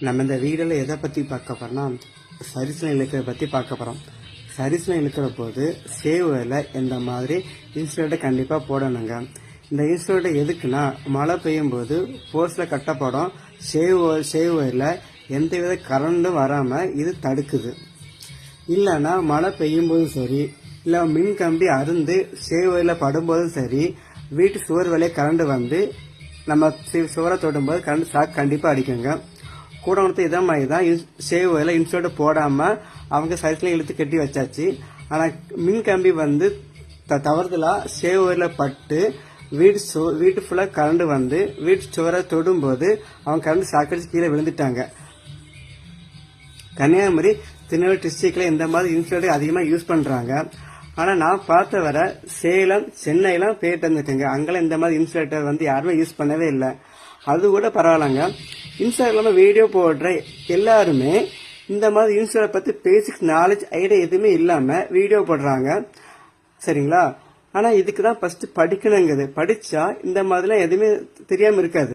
நம்ம இந்த வீடியோவில் எதை பற்றி பார்க்க போகிறோம்னா சரிசனம் இழுக்கிறத பற்றி பார்க்க போகிறோம். சரிசனம் இழுக்கிற போது சேவில் இந்த மாதிரி இன்சுலேட்டை கண்டிப்பாக போடணுங்க. இந்த இன்சுலேட்டை எதுக்குன்னா மழை பெய்யும் போது போர்ஸில் கட்டப்படும் சேவில் எந்தவித கரண்டும் வராமல் இது தடுக்குது. இல்லைன்னா மழை பெய்யும் போதும் சரி, இல்லை மின் கம்பி அருந்து சேவில் படும்போதும் சரி, வீட்டு சுவர் வழியே கரண்ட் வந்து நம்ம சுவரை தொடும்போது கரண்ட் ஷாக் கண்டிப்பாக அடிக்குங்க. கூட வந்து இதே மாதிரி தான் சேவில் இன்சுலேட்டர் போடாமல் அவங்க சைஸ்ல இழுத்து கட்டி வச்சாச்சு. ஆனால் மின் கம்பி வந்து தவறுதலாக சேவில் பட்டு வீட்டு ஃபுல்லாக கரண்ட் வந்து வீட்டு சுவரை தொடும்போது அவங்க கரண்ட் சாக்கடிச்சு கீழே விழுந்துட்டாங்க. கன்னியாகுமரி, திருநெல்வேலி டிஸ்ட்ரிக்ட்ல இந்த மாதிரி இன்சுலேட்டர் அதிகமாக யூஸ் பண்ணுறாங்க. ஆனால் நான் பார்த்த வர சேலம், சென்னையெல்லாம் போயிட்டு வந்துருக்கேங்க. அங்கெல்லாம் இந்த மாதிரி இன்சுலேட்டர் வந்து யாருமே யூஸ் பண்ணவே இல்லை. அது கூட பரவாயில்லங்க. இன்ஸ்டாகிராமில் வீடியோ போடுற எல்லாருமே இந்த மாதிரி இன்சுலேட்டர் பற்றி பேசிக் நாலேஜ் ஐடியா எதுவுமே இல்லாமல் வீடியோ போடுறாங்க. சரிங்களா? ஆனால் இதுக்கு தான் ஃபர்ஸ்ட் படிக்கணுங்குது. படித்தா இந்த மாதிரிலாம் எதுவுமே தெரியாமல் இருக்காது.